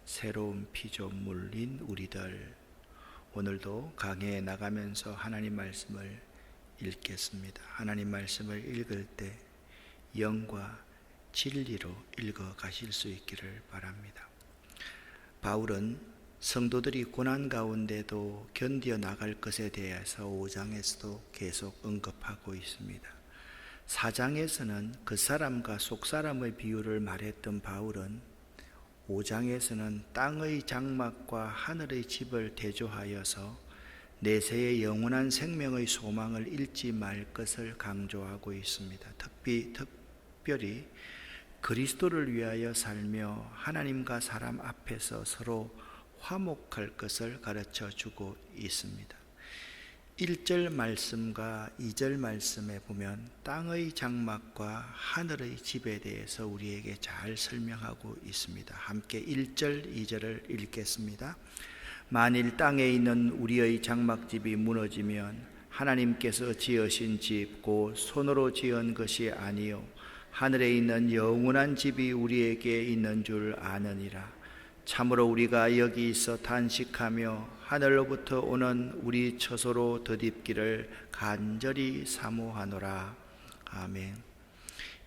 새로운 피조물인 우리들, 오늘도 강해에 나가면서 하나님 말씀을 읽겠습니다. 하나님 말씀을 읽을 때 영과 진리로 읽어 가실 수 있기를 바랍니다. 바울은 성도들이 고난 가운데도 견디어 나갈 것에 대해서 5장에서도 계속 언급하고 있습니다. 4장에서는 겉사람과 속사람의 비유를 말했던 바울은 5장에서는 땅의 장막과 하늘의 집을 대조하여서 내세의 영원한 생명의 소망을 잃지 말 것을 강조하고 있습니다. 특별히 그리스도를 위하여 살며 하나님과 사람 앞에서 서로 화목할 것을 가르쳐 주고 있습니다. 1절 말씀과 2절 말씀에 보면 땅의 장막과 하늘의 집에 대해서 우리에게 잘 설명하고 있습니다. 함께 1절, 2절을 읽겠습니다. 만일 땅에 있는 우리의 장막집이 무너지면 하나님께서 지으신 집 곧 손으로 지은 것이 아니요 하늘에 있는 영원한 집이 우리에게 있는 줄 아느니라. 참으로 우리가 여기 있어 단식하며 하늘로부터 오는 우리 처소로 덧입기를 간절히 사모하노라. 아멘.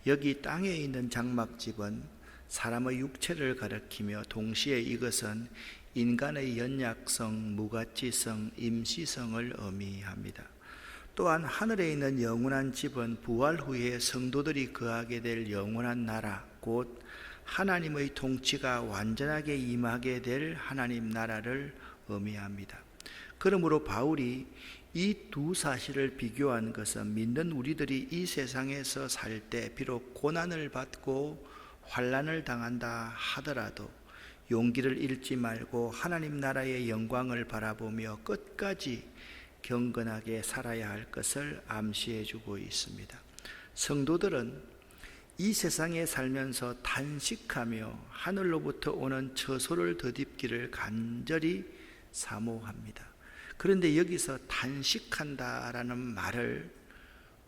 여기 땅에 있는 장막집은 사람의 육체를 가리키며 동시에 이것은 인간의 연약성, 무가치성, 임시성을 의미합니다. 또한 하늘에 있는 영원한 집은 부활 후에 성도들이 거하게 될 영원한 나라, 곧 하나님의 통치가 완전하게 임하게 될 하나님 나라를 의미합니다. 그러므로 바울이 이 두 사실을 비교한 것은 믿는 우리들이 이 세상에서 살 때 비록 고난을 받고 환난을 당한다 하더라도 용기를 잃지 말고 하나님 나라의 영광을 바라보며 끝까지 경건하게 살아야 할 것을 암시해 주고 있습니다. 성도들은 이 세상에 살면서 단식하며 하늘로부터 오는 처소를 덧입기를 간절히 사모합니다. 그런데 여기서 단식한다라는 말을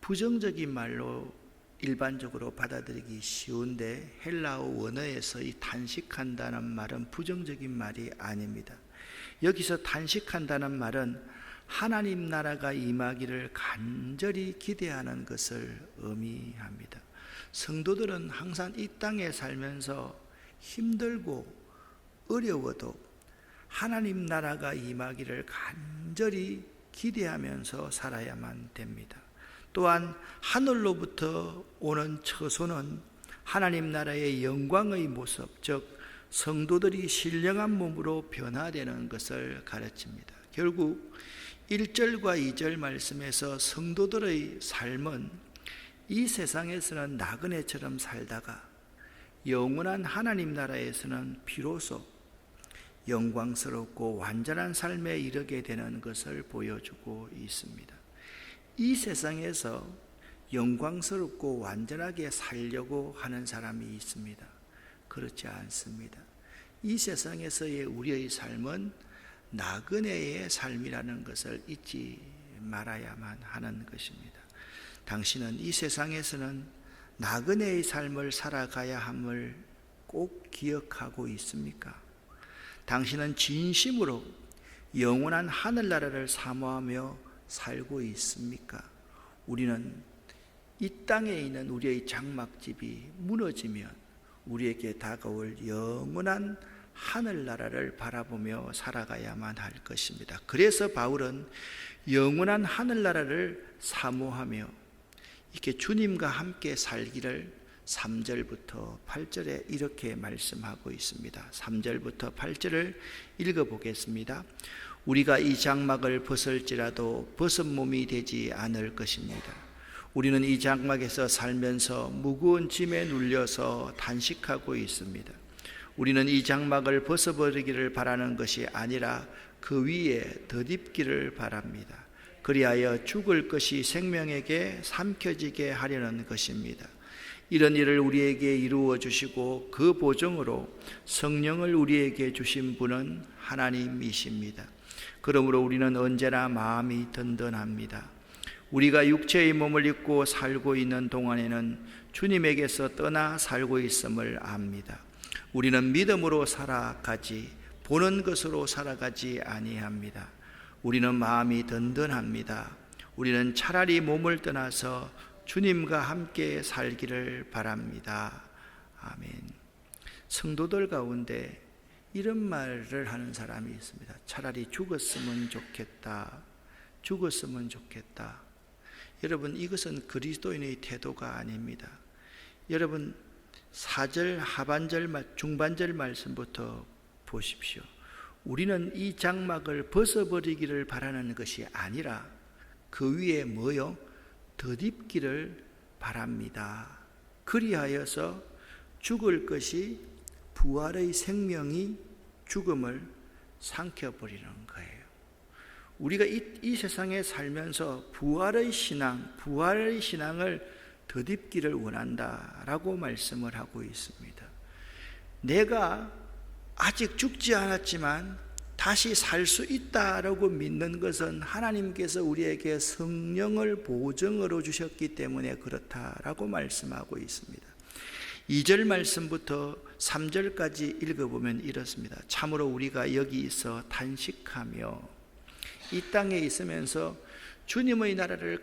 부정적인 말로 일반적으로 받아들이기 쉬운데 헬라어 원어에서 이 단식한다는 말은 부정적인 말이 아닙니다. 여기서 단식한다는 말은 하나님 나라가 임하기를 간절히 기대하는 것을 의미합니다. 성도들은 항상 이 땅에 살면서 힘들고 어려워도 하나님 나라가 임하기를 간절히 기대하면서 살아야만 됩니다. 또한 하늘로부터 오는 처소는 하나님 나라의 영광의 모습, 즉 성도들이 신령한 몸으로 변화되는 것을 가르칩니다. 결국 1절과 2절 말씀에서 성도들의 삶은 이 세상에서는 나그네처럼 살다가 영원한 하나님 나라에서는 비로소 영광스럽고 완전한 삶에 이르게 되는 것을 보여주고 있습니다. 이 세상에서 영광스럽고 완전하게 살려고 하는 사람이 있습니다. 그렇지 않습니다. 이 세상에서의 우리의 삶은 나그네의 삶이라는 것을 잊지 말아야만 하는 것입니다. 당신은 이 세상에서는 나그네의 삶을 살아가야 함을 꼭 기억하고 있습니까? 당신은 진심으로 영원한 하늘나라를 사모하며 살고 있습니까? 우리는 이 땅에 있는 우리의 장막집이 무너지면 우리에게 다가올 영원한 하늘나라를 바라보며 살아가야만 할 것입니다. 그래서 바울은 영원한 하늘나라를 사모하며 이렇게 주님과 함께 살기를 3절부터 8절에 이렇게 말씀하고 있습니다. 3절부터 8절을 읽어보겠습니다. 우리가 이 장막을 벗을지라도 벗은 몸이 되지 않을 것입니다. 우리는 이 장막에서 살면서 무거운 짐에 눌려서 단식하고 있습니다. 우리는 이 장막을 벗어버리기를 바라는 것이 아니라 그 위에 덧입기를 바랍니다. 그리하여 죽을 것이 생명에게 삼켜지게 하려는 것입니다. 이런 일을 우리에게 이루어 주시고 그 보정으로 성령을 우리에게 주신 분은 하나님이십니다. 그러므로 우리는 언제나 마음이 든든합니다. 우리가 육체의 몸을 입고 살고 있는 동안에는 주님에게서 떠나 살고 있음을 압니다. 우리는 믿음으로 살아가지 보는 것으로 살아가지 아니합니다. 우리는 마음이 든든합니다. 우리는 차라리 몸을 떠나서 주님과 함께 살기를 바랍니다. 아멘. 성도들 가운데 이런 말을 하는 사람이 있습니다. 차라리 죽었으면 좋겠다. 죽었으면 좋겠다. 여러분, 이것은 그리스도인의 태도가 아닙니다. 여러분, 4절 하반절 중반절 말씀부터 보십시오. 우리는 이 장막을 벗어버리기를 바라는 것이 아니라 그 위에 뭐요? 덧입기를 바랍니다. 그리하여서 죽을 것이 부활의 생명이 죽음을 삼켜버리는 거예요. 우리가 이 세상에 살면서 부활의 신앙을 덧입기를 원한다라고 말씀을 하고 있습니다. 내가 아직 죽지 않았지만 다시 살 수 있다라고 믿는 것은 하나님께서 우리에게 성령을 보증으로 주셨기 때문에 그렇다라고 말씀하고 있습니다. 2절 말씀부터 3절까지 읽어보면 이렇습니다. 참으로 우리가 여기 있어 탄식하며 이 땅에 있으면서 주님의 나라를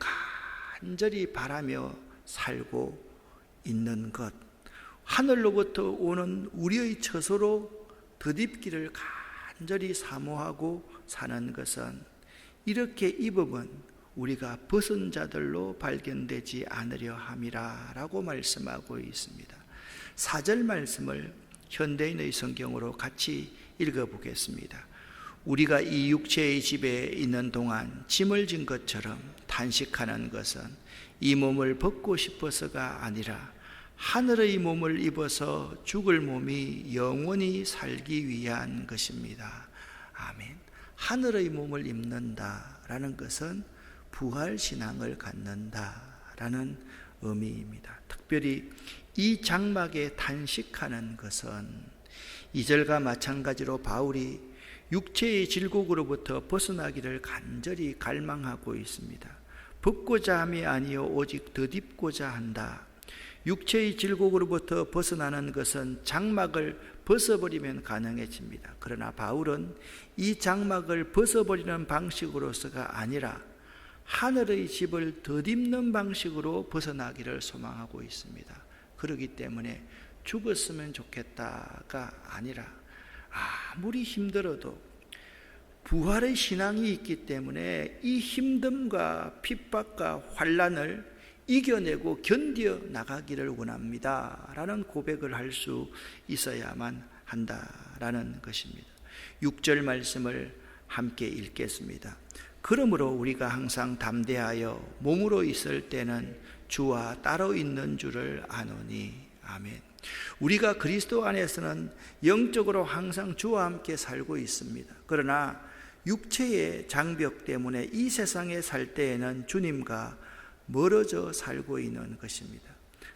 간절히 바라며 살고 있는 것, 하늘로부터 오는 우리의 처소로 덧입기를 간절히 사모하고 사는 것은 이렇게 입으면 우리가 벗은 자들로 발견되지 않으려 함이라 라고 말씀하고 있습니다. 4절 말씀을 현대인의 성경으로 같이 읽어보겠습니다. 우리가 이 육체의 집에 있는 동안 짐을 진 것처럼 탄식하는 것은 이 몸을 벗고 싶어서가 아니라 하늘의 몸을 입어서 죽을 몸이 영원히 살기 위한 것입니다. 아멘. 하늘의 몸을 입는다라는 것은 부활신앙을 갖는다라는 의미입니다. 특별히 이 장막에 탄식하는 것은 2절과 마찬가지로 바울이 육체의 질곡으로부터 벗어나기를 간절히 갈망하고 있습니다. 벗고자 함이 아니요 오직 덧입고자 한다. 육체의 질곡으로부터 벗어나는 것은 장막을 벗어버리면 가능해집니다. 그러나 바울은 이 장막을 벗어버리는 방식으로서가 아니라 하늘의 집을 덧입는 방식으로 벗어나기를 소망하고 있습니다. 그렇기 때문에 죽었으면 좋겠다가 아니라 아무리 힘들어도 부활의 신앙이 있기 때문에 이 힘듦과 핍박과 환난을 이겨내고 견뎌 나가기를 원합니다 라는 고백을 할 수 있어야만 한다라는 것입니다. 6절 말씀을 함께 읽겠습니다. 그러므로 우리가 항상 담대하여 몸으로 있을 때는 주와 따로 있는 줄을 아노니. 아멘. 우리가 그리스도 안에서는 영적으로 항상 주와 함께 살고 있습니다. 그러나 육체의 장벽 때문에 이 세상에 살 때에는 주님과 멀어져 살고 있는 것입니다.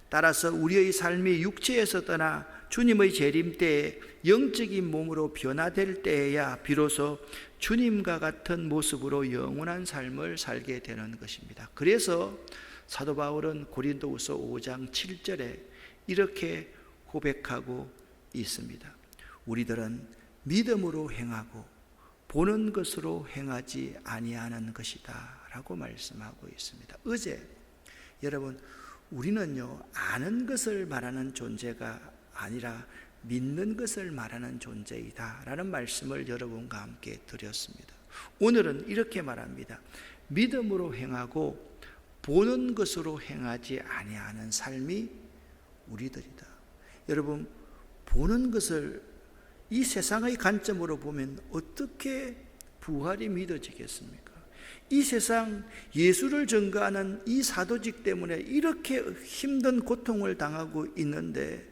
따라서 우리의 삶이 육체에서 떠나 주님의 재림 때에 영적인 몸으로 변화될 때에야 비로소 주님과 같은 모습으로 영원한 삶을 살게 되는 것입니다. 그래서 사도 바울은 고린도후서 5장 7절에 이렇게 고백하고 있습니다. 우리들은 믿음으로 행하고 보는 것으로 행하지 아니하는 것이다 라고 말씀하고 있습니다. 어제 여러분, 우리는요 아는 것을 말하는 존재가 아니라 믿는 것을 말하는 존재이다 라는 말씀을 여러분과 함께 드렸습니다. 오늘은 이렇게 말합니다. 믿음으로 행하고 보는 것으로 행하지 아니하는 삶이 우리들이다. 여러분, 보는 것을 이 세상의 관점으로 보면 어떻게 부활이 믿어지겠습니까? 이 세상 예수를 전가하는 이 사도직 때문에 이렇게 힘든 고통을 당하고 있는데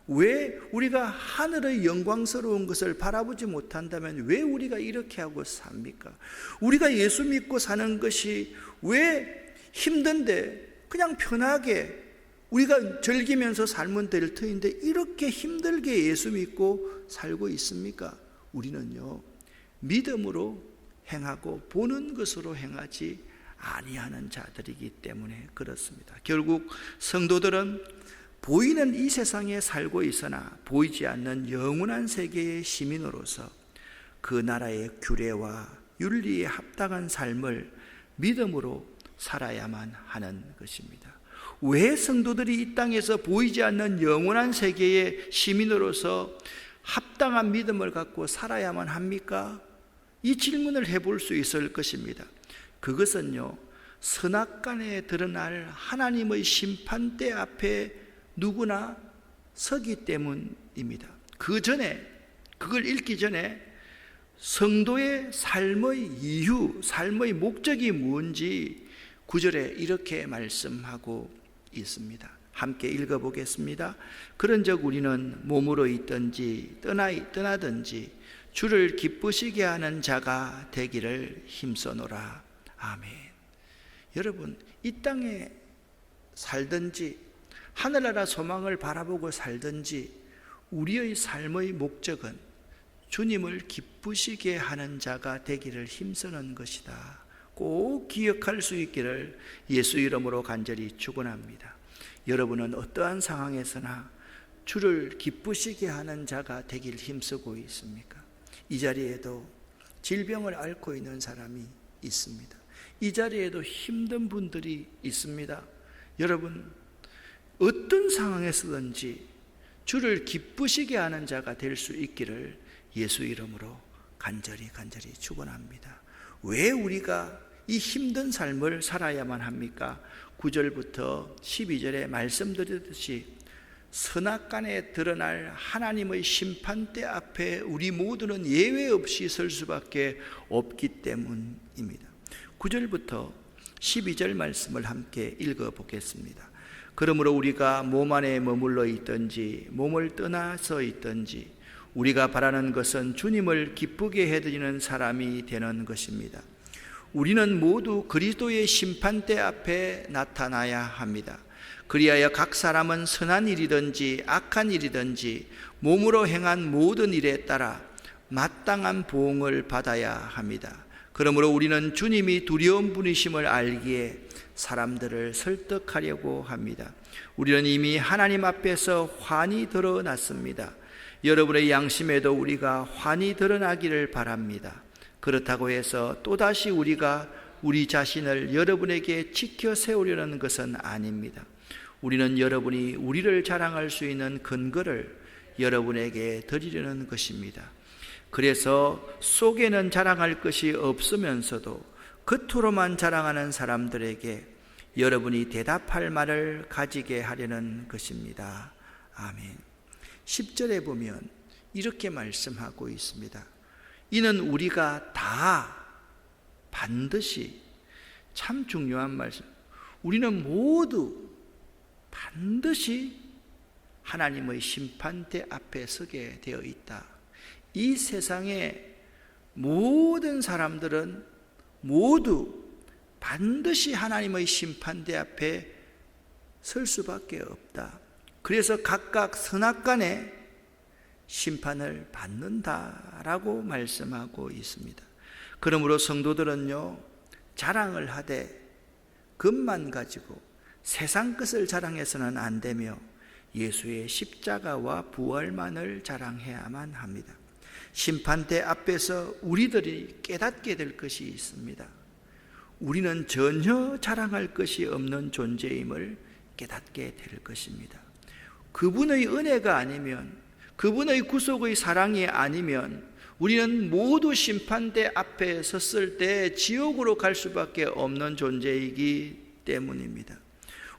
왜 우리가 하늘의 영광스러운 것을 바라보지 못한다면 왜 우리가 이렇게 하고 삽니까? 우리가 예수 믿고 사는 것이 왜 힘든데 그냥 편하게 우리가 즐기면서 살면 될 터인데 이렇게 힘들게 예수 믿고 살고 있습니까? 우리는요 믿음으로 행하고 보는 것으로 행하지 아니하는 자들이기 때문에 그렇습니다. 결국 성도들은 보이는 이 세상에 살고 있으나 보이지 않는 영원한 세계의 시민으로서 그 나라의 규례와 윤리에 합당한 삶을 믿음으로 살아야만 하는 것입니다. 왜 성도들이 이 땅에서 보이지 않는 영원한 세계의 시민으로서 합당한 믿음을 갖고 살아야만 합니까? 이 질문을 해볼 수 있을 것입니다. 그것은요, 선악간에 드러날 하나님의 심판대 앞에 누구나 서기 때문입니다. 그 전에, 그걸 읽기 전에 성도의 삶의 이유, 삶의 목적이 뭔지 9절에 이렇게 말씀하고 있습니다. 함께 읽어보겠습니다. 그런즉 우리는 몸으로 있든지 떠나든지 주를 기쁘시게 하는 자가 되기를 힘써노라. 아멘. 여러분, 이 땅에 살든지 하늘나라 소망을 바라보고 살든지 우리의 삶의 목적은 주님을 기쁘시게 하는 자가 되기를 힘쓰는 것이다. 꼭 기억할 수 있기를 예수 이름으로 간절히 축원합니다. 여러분은 어떠한 상황에서나 주를 기쁘시게 하는 자가 되길 힘쓰고 있습니까? 이 자리에도 질병을 앓고 있는 사람이 있습니다. 이 자리에도 힘든 분들이 있습니다. 여러분, 어떤 상황에서든지 주를 기쁘시게 하는 자가 될 수 있기를 예수 이름으로 간절히 축원합니다. 왜 우리가 이 힘든 삶을 살아야만 합니까? 9절부터 12절에 말씀드렸듯이 선악간에 드러날 하나님의 심판대 앞에 우리 모두는 예외 없이 설 수밖에 없기 때문입니다. 9절부터 12절 말씀을 함께 읽어보겠습니다. 그러므로 우리가 몸 안에 머물러 있든지 몸을 떠나서 있든지 우리가 바라는 것은 주님을 기쁘게 해드리는 사람이 되는 것입니다. 우리는 모두 그리스도의 심판대 앞에 나타나야 합니다. 그리하여 각 사람은 선한 일이든지 악한 일이든지 몸으로 행한 모든 일에 따라 마땅한 보응을 받아야 합니다. 그러므로 우리는 주님이 두려운 분이심을 알기에 사람들을 설득하려고 합니다. 우리는 이미 하나님 앞에서 환히 드러났습니다. 여러분의 양심에도 우리가 환히 드러나기를 바랍니다. 그렇다고 해서 또다시 우리가 우리 자신을 여러분에게 지켜 세우려는 것은 아닙니다. 우리는 여러분이 우리를 자랑할 수 있는 근거를 여러분에게 드리려는 것입니다. 그래서 속에는 자랑할 것이 없으면서도 겉으로만 자랑하는 사람들에게 여러분이 대답할 말을 가지게 하려는 것입니다. 아멘. 10절에 보면 이렇게 말씀하고 있습니다. 이는 우리가 다 반드시, 참 중요한 말씀, 우리는 모두 반드시 하나님의 심판대 앞에 서게 되어 있다. 이 세상의 모든 사람들은 모두 반드시 하나님의 심판대 앞에 설 수밖에 없다. 그래서 각각 선악간에 심판을 받는다라고 말씀하고 있습니다. 그러므로 성도들은요, 자랑을 하되 것만 가지고 세상 것을 자랑해서는 안 되며 예수의 십자가와 부활만을 자랑해야만 합니다. 심판대 앞에서 우리들이 깨닫게 될 것이 있습니다. 우리는 전혀 자랑할 것이 없는 존재임을 깨닫게 될 것입니다. 그분의 은혜가 아니면, 그분의 구속의 사랑이 아니면 우리는 모두 심판대 앞에 섰을 때 지옥으로 갈 수밖에 없는 존재이기 때문입니다.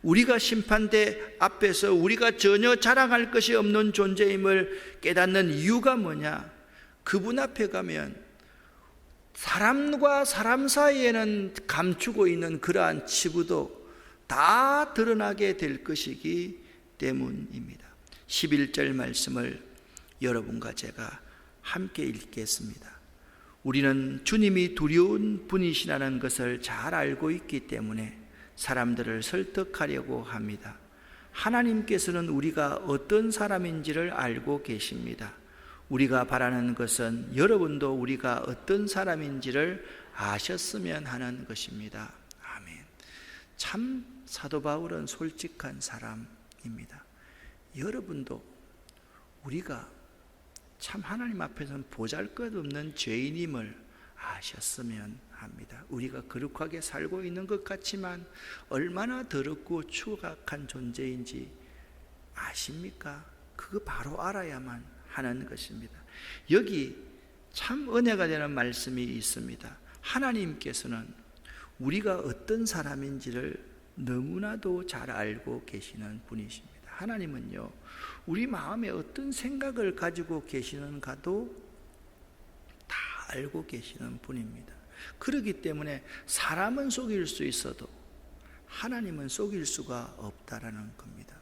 우리가 심판대 앞에서 우리가 전혀 자랑할 것이 없는 존재임을 깨닫는 이유가 뭐냐? 그분 앞에 가면 사람과 사람 사이에는 감추고 있는 그러한 치부도 다 드러나게 될 것이기 때문입니다. 11절 말씀을 여러분과 제가 함께 읽겠습니다. 우리는 주님이 두려운 분이시라는 것을 잘 알고 있기 때문에 사람들을 설득하려고 합니다. 하나님께서는 우리가 어떤 사람인지를 알고 계십니다. 우리가 바라는 것은 여러분도 우리가 어떤 사람인지를 아셨으면 하는 것입니다. 아멘. 참 사도 바울은 솔직한 사람입니다. 여러분도 우리가 참 하나님 앞에서는 보잘것없는 죄인임을 아셨으면 합니다. 우리가 거룩하게 살고 있는 것 같지만 얼마나 더럽고 추악한 존재인지 아십니까? 그거 바로 알아야만 하는 것입니다. 여기 참 은혜가 되는 말씀이 있습니다. 하나님께서는 우리가 어떤 사람인지를 너무나도 잘 알고 계시는 분이십니다. 하나님은요, 우리 마음에 어떤 생각을 가지고 계시는가도 다 알고 계시는 분입니다. 그렇기 때문에 사람은 속일 수 있어도 하나님은 속일 수가 없다라는 겁니다.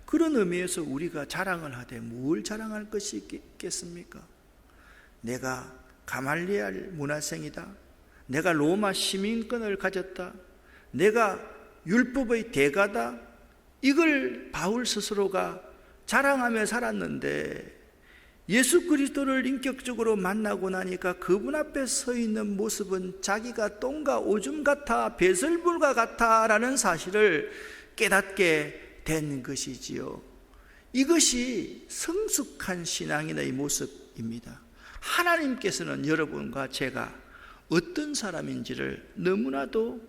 그런 의미에서 우리가 자랑을 하되 뭘 자랑할 것이 있겠습니까? 내가 가말리엘 문화생이다, 내가 로마 시민권을 가졌다, 내가 율법의 대가다, 이걸 바울 스스로가 자랑하며 살았는데 예수 그리스도를 인격적으로 만나고 나니까 그분 앞에 서 있는 모습은 자기가 똥과 오줌 같아, 배설물과 같아라는 사실을 깨닫게 된 것이지요. 이것이 성숙한 신앙인의 모습입니다. 하나님께서는 여러분과 제가 어떤 사람인지를 너무나도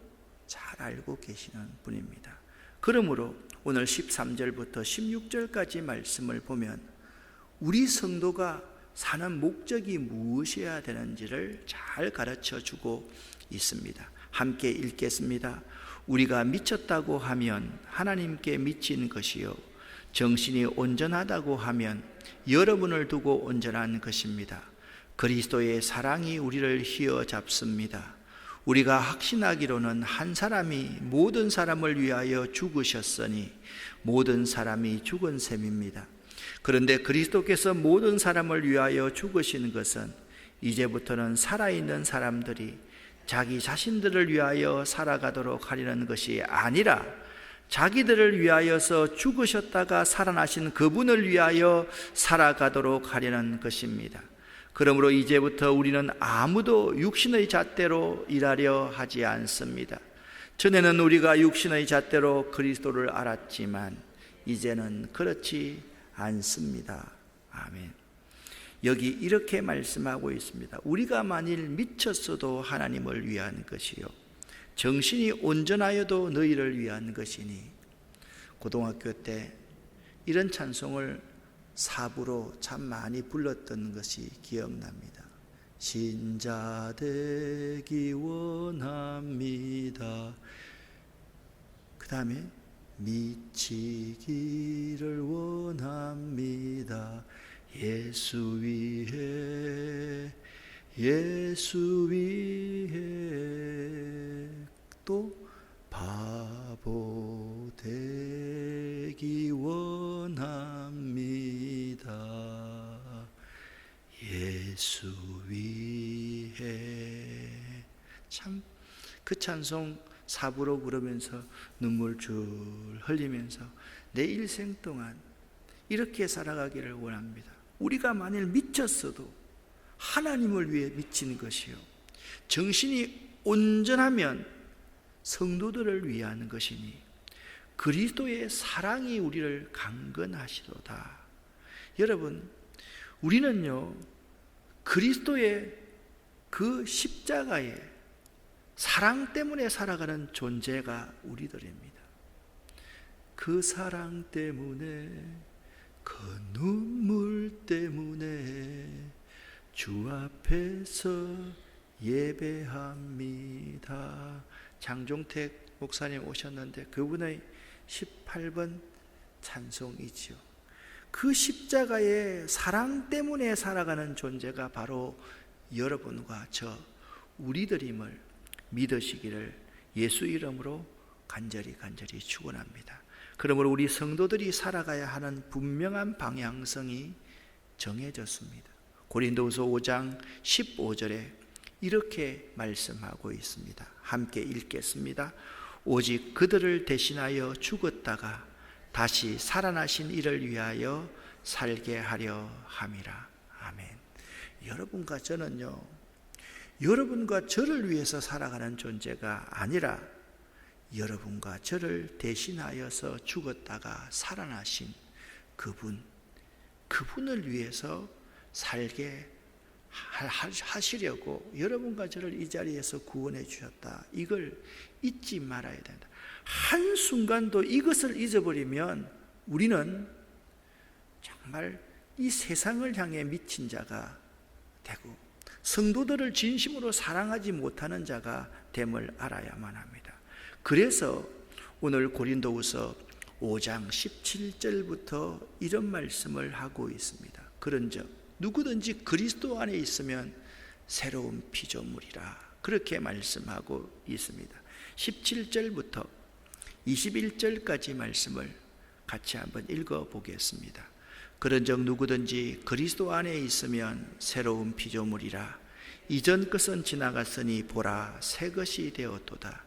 잘 알고 계시는 분입니다. 그러므로 오늘 13절부터 16절까지 말씀을 보면 우리 성도가 사는 목적이 무엇이어야 되는지를 잘 가르쳐 주고 있습니다. 함께 읽겠습니다. 우리가 미쳤다고 하면 하나님께 미친 것이요, 정신이 온전하다고 하면 여러분을 두고 온전한 것입니다. 그리스도의 사랑이 우리를 휘어잡습니다. 우리가 확신하기로는 한 사람이 모든 사람을 위하여 죽으셨으니 모든 사람이 죽은 셈입니다. 그런데 그리스도께서 모든 사람을 위하여 죽으신 것은 이제부터는 살아있는 사람들이 자기 자신들을 위하여 살아가도록 하려는 것이 아니라 자기들을 위하여서 죽으셨다가 살아나신 그분을 위하여 살아가도록 하려는 것입니다. 그러므로 이제부터 우리는 아무도 육신의 잣대로 일하려 하지 않습니다. 전에는 우리가 육신의 잣대로 그리스도를 알았지만 이제는 그렇지 않습니다. 아멘. 여기 이렇게 말씀하고 있습니다. 우리가 만일 미쳤어도 하나님을 위한 것이요, 정신이 온전하여도 너희를 위한 것이니. 고등학교 때 이런 찬송을 사부로 참 많이 불렀던 것이 기억납니다. 신자 되기 원합니다. 그 다음에 미치기를 원합니다. 예수 위해, 예수 위해. 또 바보 되기 원합니다. 예수 위해. 참 그 찬송 사부로 부르면서 눈물 줄 흘리면서 내 일생 동안 이렇게 살아가기를 원합니다. 우리가 만일 미쳤어도 하나님을 위해 미친 것이요, 정신이 온전하면 성도들을 위한 것이니 그리스도의 사랑이 우리를 강건하시도다. 여러분, 우리는요, 그리스도의 그 십자가의 사랑 때문에 살아가는 존재가 우리들입니다. 그 사랑 때문에, 그 눈물 때문에 주 앞에서 예배합니다. 장종택 목사님 오셨는데 그분의 18번 찬송이지요. 그 십자가의 사랑 때문에 살아가는 존재가 바로 여러분과 저 우리들임을 믿으시기를 예수 이름으로 간절히 축원합니다. 그러므로 우리 성도들이 살아가야 하는 분명한 방향성이 정해졌습니다. 고린도후서 5장 15절에 이렇게 말씀하고 있습니다. 함께 읽겠습니다. 오직 그들을 대신하여 죽었다가 다시 살아나신 이를 위하여 살게 하려 함이라. 아멘. 여러분과 저는요, 여러분과 저를 위해서 살아가는 존재가 아니라 여러분과 저를 대신하여서 죽었다가 살아나신 그분을 위해서 살게 하시려고 여러분과 저를 이 자리에서 구원해 주셨다. 이걸 잊지 말아야 된다. 한순간도 이것을 잊어버리면 우리는 정말 이 세상을 향해 미친 자가 되고 성도들을 진심으로 사랑하지 못하는 자가 됨을 알아야만 합니다. 그래서 오늘 고린도후서 5장 17절부터 이런 말씀을 하고 있습니다. 그런즉 누구든지 그리스도 안에 있으면 새로운 피조물이라, 그렇게 말씀하고 있습니다. 17절부터 21절까지 말씀을 같이 한번 읽어보겠습니다. 그런즉 누구든지 그리스도 안에 있으면 새로운 피조물이라. 이전 것은 지나갔으니 보라 새 것이 되었도다.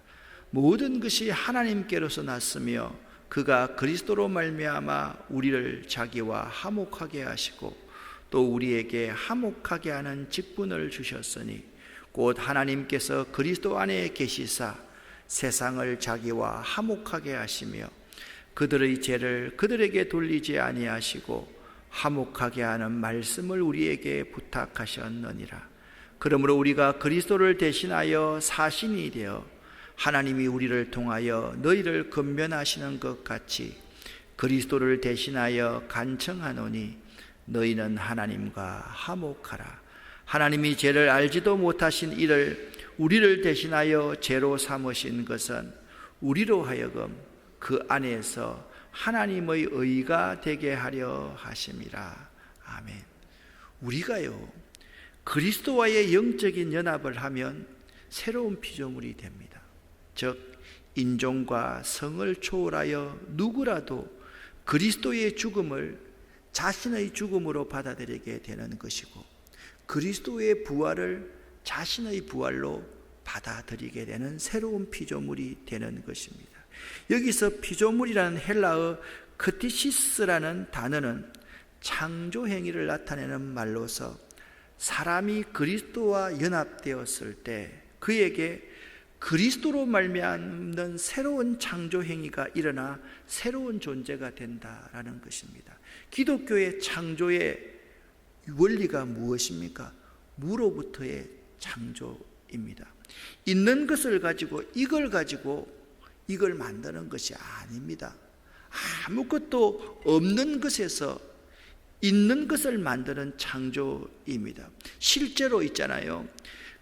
모든 것이 하나님께로서 났으며 그가 그리스도로 말미암아 우리를 자기와 화목하게 하시고 또 우리에게 화목하게 하는 직분을 주셨으니 곧 하나님께서 그리스도 안에 계시사 세상을 자기와 화목하게 하시며 그들의 죄를 그들에게 돌리지 아니하시고 화목하게 하는 말씀을 우리에게 부탁하셨느니라. 그러므로 우리가 그리스도를 대신하여 사신이 되어 하나님이 우리를 통하여 너희를 권면하시는 것 같이 그리스도를 대신하여 간청하노니 너희는 하나님과 화목하라. 하나님이 죄를 알지도 못하신 이를 우리를 대신하여 죄로 삼으신 것은 우리로 하여금 그 안에서 하나님의 의가 되게 하려 하심이라. 아멘. 우리가요 그리스도와의 영적인 연합을 하면 새로운 피조물이 됩니다. 즉 인종과 성을 초월하여 누구라도 그리스도의 죽음을 자신의 죽음으로 받아들이게 되는 것이고 그리스도의 부활을 자신의 부활로 받아들이게 되는 새로운 피조물이 되는 것입니다. 여기서 피조물이라는 헬라어 크티시스라는 단어는 창조 행위를 나타내는 말로서 사람이 그리스도와 연합되었을 때 그에게 그리스도로 말미암는 새로운 창조 행위가 일어나 새로운 존재가 된다라는 것입니다. 기독교의 창조의 원리가 무엇입니까? 무로부터의 창조입니다. 있는 것을 가지고 이걸 만드는 것이 아닙니다. 아무것도 없는 것에서 있는 것을 만드는 창조입니다. 실제로 있잖아요.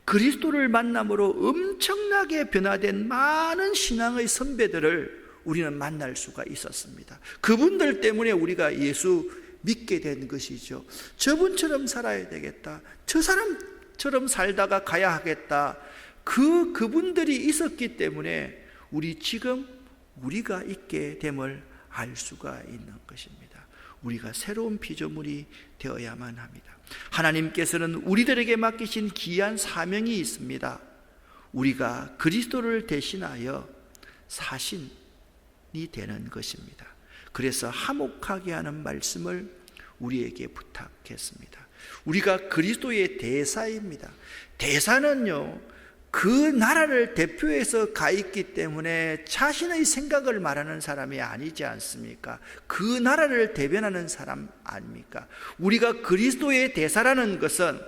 그리스도를 만남으로 엄청나게 변화된 많은 신앙의 선배들을 우리는 만날 수가 있었습니다. 그분들 때문에 우리가 예수 믿게 된 것이죠. 저분처럼 살아야 되겠다. 저 사람처럼 살다가 가야 하겠다. 그분들이 있었기 때문에 우리가 있게 됨을 알 수가 있는 것입니다. 우리가 새로운 피조물이 되어야만 합니다. 하나님께서는 우리들에게 맡기신 귀한 사명이 있습니다. 우리가 그리스도를 대신하여 사신이 되는 것입니다. 그래서 화목하게 하는 말씀을 우리에게 부탁했습니다. 우리가 그리스도의 대사입니다. 대사는요, 그 나라를 대표해서 가 있기 때문에 자신의 생각을 말하는 사람이 아니지 않습니까? 그 나라를 대변하는 사람 아닙니까? 우리가 그리스도의 대사라는 것은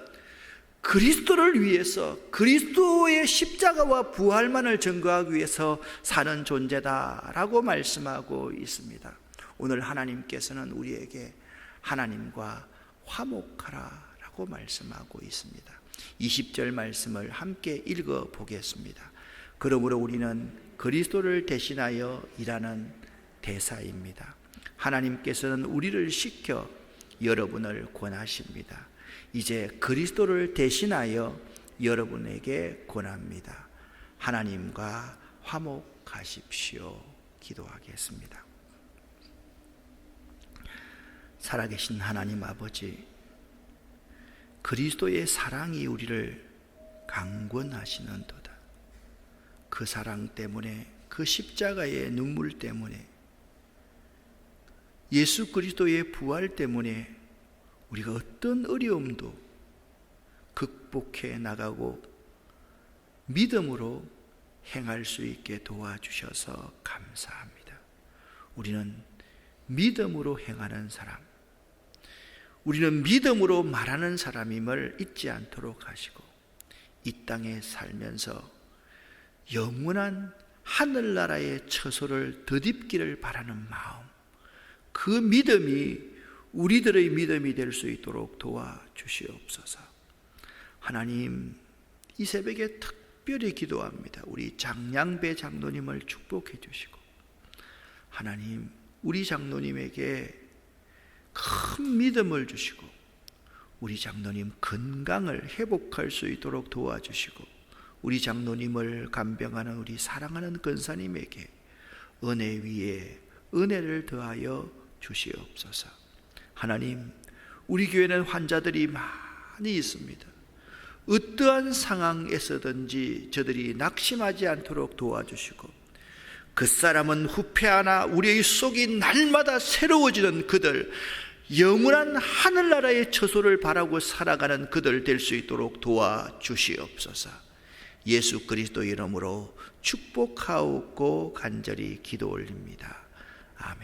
그리스도를 위해서 그리스도의 십자가와 부활만을 증거하기 위해서 사는 존재다라고 말씀하고 있습니다. 오늘 하나님께서는 우리에게 하나님과 화목하라라고 말씀하고 있습니다. 20절 말씀을 함께 읽어 보겠습니다. 그러므로 우리는 그리스도를 대신하여 일하는 대사입니다. 하나님께서는 우리를 시켜 여러분을 권하십니다. 이제 그리스도를 대신하여 여러분에게 권합니다. 하나님과 화목하십시오. 기도하겠습니다. 살아계신 하나님 아버지, 그리스도의 사랑이 우리를 강권하시는도다. 그 사랑 때문에, 그 십자가의 눈물 때문에, 예수 그리스도의 부활 때문에 우리가 어떤 어려움도 극복해 나가고 믿음으로 행할 수 있게 도와주셔서 감사합니다. 우리는 믿음으로 행하는 사람, 우리는 믿음으로 말하는 사람임을 잊지 않도록 하시고 이 땅에 살면서 영원한 하늘나라의 처소를 덧입기를 바라는 마음, 그 믿음이 우리들의 믿음이 될 수 있도록 도와주시옵소서. 하나님, 이 새벽에 특별히 기도합니다. 우리 장량배 장로님을 축복해 주시고, 하나님, 우리 장로님에게 큰 믿음을 주시고 우리 장로님 건강을 회복할 수 있도록 도와주시고, 우리 장로님을 간병하는 우리 사랑하는 권사님에게 은혜 위에 은혜를 더하여 주시옵소서. 하나님, 우리 교회는 환자들이 많이 있습니다. 어떠한 상황에서든지 저들이 낙심하지 않도록 도와주시고, 그 사람은 후패하나 우리의 속이 날마다 새로워지는 그들, 영원한 하늘나라의 처소를 바라고 살아가는 그들 될 수 있도록 도와주시옵소서. 예수 그리스도 이름으로 축복하옵고 간절히 기도 올립니다. 아멘.